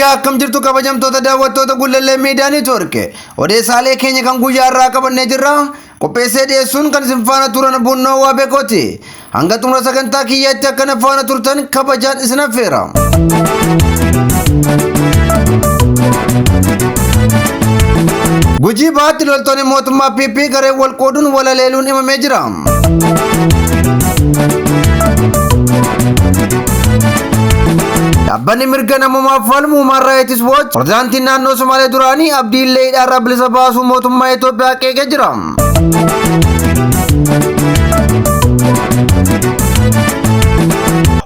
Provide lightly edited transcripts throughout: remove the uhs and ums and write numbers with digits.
Nagayyaa akkam jirtu kabajamtoota daawwattoota Gullallee Miidiyaa Neetwoork. Odeessaalee keenya kan guyyaa irraa qabannee jirra. Qopheessee dhiyeessuun kan isin faana turan Bunnoo Waabeekooti. Hanga xumura sagantaa kiyyaatti akkana faana turtan kabajaan isin affeera. Gujii baatti loltoonni mootummaa PP garee wal qooduun walaleeluun himamee jira. Dhaabbanni mirga namummaaf falmu Human Rights Watch pirezidaantiin naannoo Somaalee duraanii Abdiillee hidhaarraa bilisa baasuu mootummaa Itoophiyaa qeeqee jira.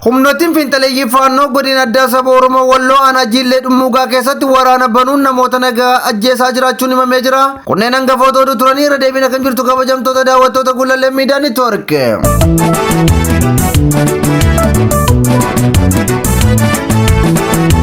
Humnootiin fiinxaleeyyii faannoo godina addaa saba Oromoo Walloo aanaa Jiillee Dhummuugaa keessatti waraana banuun namoota nagaa ajjeesaa jiraachuun himamee jira. Kunneen hangafoota oduu turanii irra deebiin kan jirtu kabajamtoota daawwattoota Gullallee Miidiyaa Neetwoork.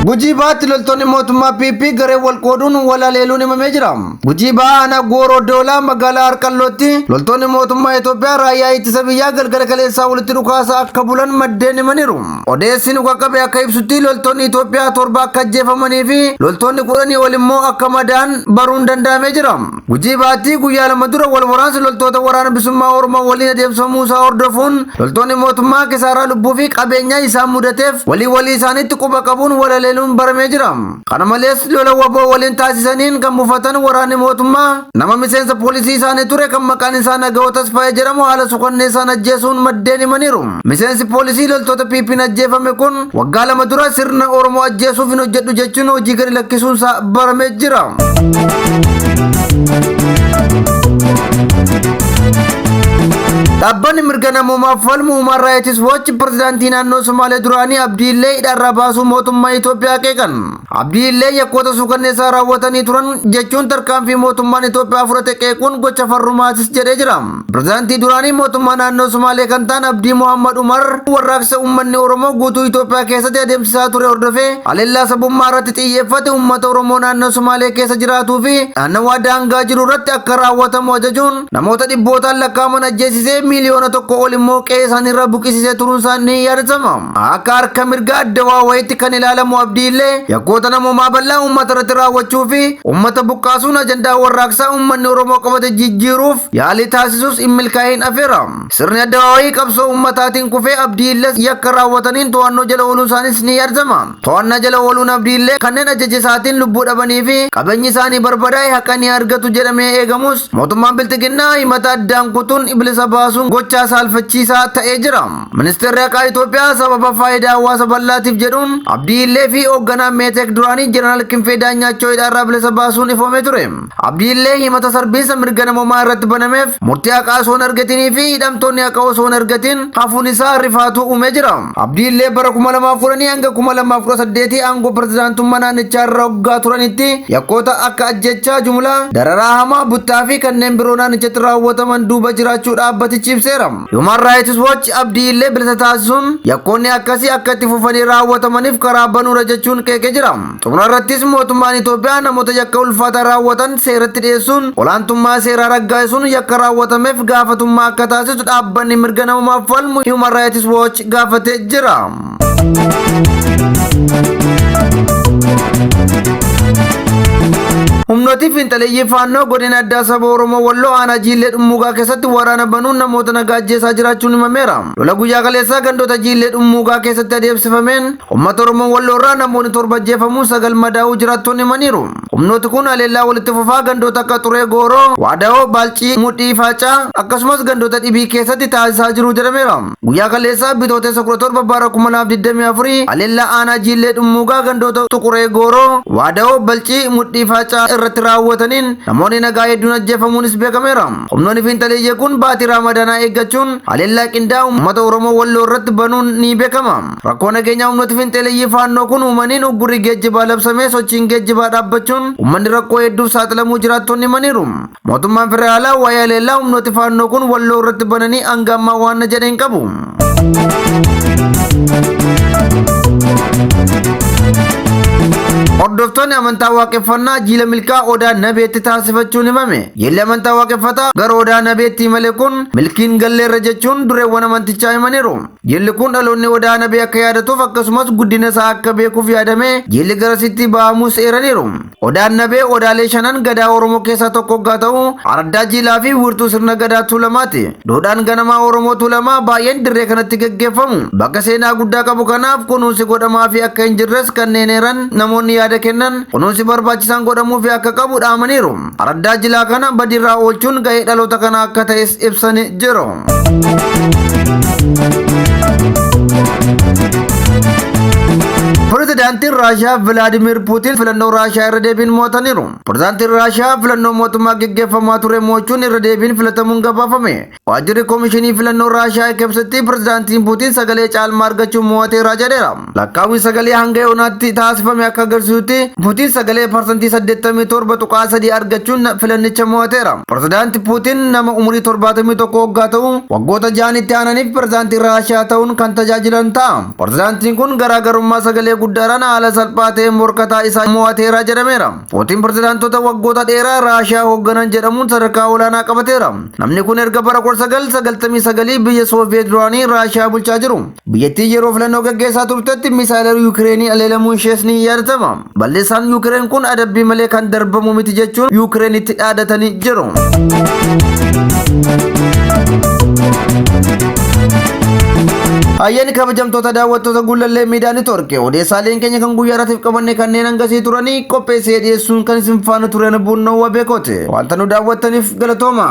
Gujii baatti loltoonni mootummaa PP garee wal qooduun walaleeluun himamee jira. Gujii aanaa Gooroo Doolaa magaalaa Harqallootti loltoonni mootummaa Itoophiyaa raayyaa ittisa biyyaa galgala kaleessaa walitti dhukaasaa akka bulan maddeen himaniiru. Odeessni qaqqabe akka ibsutti loltoonni Itoophiyaa 7 akka ajjeefamanii fi loltoonni 10 ol immoo akka madaan baruun danda'amee jira. Gujii baatti guyyaa lama dura wal waraansi loltoota waraana bilisummaa Oromoo waliin adeemsifamuu isaa hordofuun loltoonni mootummaa kisaaraa lubbuu fi qabeenyaa isaan mudateef walii isaaniitti quba qabuun walaleeluun baramee jira. Kana malees lola waboo waliin taasisaniin kan buufatan waraanni mootummaa nama miseensa poolisii isaanii ture kan maqaan isaa Nagahoo Tasfaayee jedhamu haala suukanneessaan ajjeesuun maddeen himaniiru. Miseensi poolisii loltoota PP'n ajjeefame kun waggaa 2 dura sirna Oromoo ajjeesuuf hin hojjedhu jechuun hojii gadi lakkisuun isaa baramee jira. Dhaabbanni mirga namummaaf falmu Human Rights Watch pirezidaantii naannoo Somaalee duraanii Abdiillee hidhaarraa baasuu mootummaa Itoophiyaa qeeqan. Abdiillee yakkoota suukanneessaa raawwatanii turan jechuun tarkaanfii mootummaan Itoophiyaa fudhate qeequun gocha farrumaatis jedhee jira. Pirezidaantii duraanii mootummaa naannoo Somaalee kan ta'an Abdii Mohammad Umar warraaqsa uummanni Oromoo guutuu Itoophiyaa keessatti adeemsisaa ture hordofee haleellaa sabummaa irratti xiyyeeffate uummata Oromoo naannoo Somaalee keessa jiraatuu fi naannawaa daangaa jiru irratti akka raawwatamu ajajuun namoota dhibbootaan lakkaa'aman ajjeesisee miliyoona tokko ol immoo qe'ee isaaniirraa buqqisisee turuun isaanii ni yaadatama. Akka harka mirga adda waawayitti kan ilaalamu Abdiillee yakkoota namummaa bal'aa uummata irratti raawwachuu fi uummata buqqaasuun ajandaa warraaqsaa uummanni Oromoo qabate jijjiiruuf yaalii taasisus hin milkaa'in afeera. Sirni adda waawayii qabsoo uummataatiin kufee Abdiillee yakka raawwataniin to'annoo jala ooluun isaaniis ni yaadatama. To'annaa jala ooluun Abdiillee kanneen ajaja isaatiin lubbuu dhabanii fi qabeenyi isaanii barbadaa'e haqa ni argatu jedhamee eegamus mootummaan biltiginnaa himata addaan kutuun bilisa baasuun gochaa saalfachiisaa ta'ee jira. Ministeerri haqaa Itoophiyaa sababa faayidaa hawaasa bal'aatiif jedhuun Abdiillee fi hoogganaa Meetek duraanii Jeneraal Kinfee Daanyaachoo hidhaarraa bilisa baasuun ifoomee ture. Abdiillee himata sarbiinsa mirga namummaa irratti banameef murtii haqaa osoo hin argatinii fi hidhamtoonni haqaa osoo hin argatin hafuun isaa rifaatuu uumee jira. Abdiillee bara 2010 hanga 2018 aangoo pirezidaantummaa naannichaa irra hoggaa turanitti yakkoota akka ajjechaa jumlaa, dararaa hamaa, buttaa fi kanneen biroo naannichatti raawwataman duuba jiraachuu dhaabbatichi ibseera. Human Rights Watch Abdiillee bilisa taasisuun yakkoonni akkasii akka itti fufanii raawwatamaniif karaa banuudha jechuun qeeqee jira. Xumura irrattis mootummaan Itoophiyaa namoota yakka ulfaataa raawwatan seeratti dhiyeessuun olaantummaa seeraa raggaasisuun yakka raawwatameef gaafatummaa akka taasisu dhaabbanni mirga namummaaf falmu Human Rights Watch gaafatee jira. Humnooti fiinxaleeyyii faannoo godina addaa saba Oromoo Walloo aanaa Jiillee Dhummuugaa keessatti waraana banuun namoota nagaa ajjeesaa jiraachuun himameera. Lola guyyaa kaleessaa gandoota Jiillee Dhummuugaa keessatti adeemsifameen uummata Oromoo Walloo irraa namoonni 7 ajjeefamuu 9 madaa'uu jiraattonni himaniiru. Humnooti kun haleellaa walitti fufaa gandoota akka Xuree Gooroo, Waada'oo, Baalcii, Mudhii Faacaa akkasumas gandoota dhibii keessatti taasisaa jiru jedhameera. Guyyaa kaleessaa bitootessa 17 bara 2024 haleellaa aanaa Jiillee Dhummuugaa gandoota Xuree Gooroo, Waada'oo, Baalcii, Mudhii Faacaa irratti raawwataniin namoonni nagaa hedduun ajjeefamuunis beekameera. Humnoonni fiinxaleeyyii kun baatii Ramadaanaa eeggachuun haleellaa qindaa'aa uummata Oromoo Walloo irratti banuun ni beekama. Rakkoo nageenyaa humnooti fiinxaleeyyii faannoo kun uumaniin uggurri geejjibaa labsamee sochiin geejjibaa dhaabbachuun uummanni rakkoo hedduuf saaxilamuu jiraattonni himaniiru. Mootummaan federaalaa waa'ee haleellaa humnooti faannoo kun Walloo irratti bananii hanga ammaa waan jedheen qabu. Hordoftoonni amantaa waaqeffannaa jiila milkaa odaa nabeetti taasifachuun himame. Jilli amantaa waaqeffataa gara odaa nabeetti imale kun milkiin galleerra jechuun dureewwan amantichaa himaniiru. Jilli kun dhaloonni odaa nabee akka yaadatuuf akkasumas guddina isaa akka beekuuf yaadame jilli garasitti ba'amuus eeraniiru. Odaan nabee odaalee shanan gadaa Oromoo keessaa tokko yoo ta'u ardaa jiilaa fi wiirtuu sirna gadaa Tuulamaati. Duudhaan ganamaa Oromoo Tuulamaa baay'een dirree kanatti gaggeeffamu. Bakka seenaa guddaa qabu kanaaf kunuunsi godhamaa fi akka hin jirres kanneen eeran namoonni yaada kennan kunuunsi barbaachisaan godhamuu fi akka qabu dhaamaniiru. Ardaa jilaa kana badiirraa oolchuun gahee dhaloota kana akka ta'es ibsanii jiru. Pirezidaantiin Raashiyaa Vilaadimir Puutiin filannoo Raashiyaa irra deebiin mo'ataniiru. Pirezidaantiin Raashiyaa filannoo mootummaa gaggeeffamaa ture mo'achuun irra deebiin filatamuun gabaafame. Waajjirri Koomishinii filannoo Raashiyaa keessatti pirezidaantiin Puutiin sagalee caalmaa argachuun mo'ateera jedheera. Lakkaawwiin sagalee hanga yoonaatti taasifame akka agarsiisutti Puutiin sagalee parsantii 87.3 argachuun filannicha mo'ateera. Pirezidaantii Puutiin nama umurii 71 waggaa ta'u waggoota 6 itti aananiif pirezidaantii Raashiyaa ta'uun kan tajaajilan ta'a. Pirezidaantiin kun garaagarummaa sagalee guddaadhaan haala salphaa ta'een morkataa isaa mo'ateera jedhameera. Puutiin pirezidaantota waggoota dheeraa Raashiyaa hoogganan jedhamuun sadarkaa olaanaa qabateera. Namni kun erga bara 1999 biyya Sooviyeet duraanii Raashiyaa bulchaa jiru. Biyyattii yeroo filannoo gaggeessaa turtetti misaayilii Yuukireenii aleelamuun ishees ni yaadatama. Balleessaan Yuukireen kun adabbii malee kan darbamu miti jechuun Yuukireenitti dhaadatanii jiru. Ayyaani kabajamtoota daawwattoota Gullallee Miidiyaa Neetwoorkii odeessaaleen keenya kan guyyaa irraatiif qabanne kanneen hangasii turanii qopheessee dhiyeessuun kan isin faana turan Bunnoo Wabeekoote. Wanta nu daawwattaniif galatooma.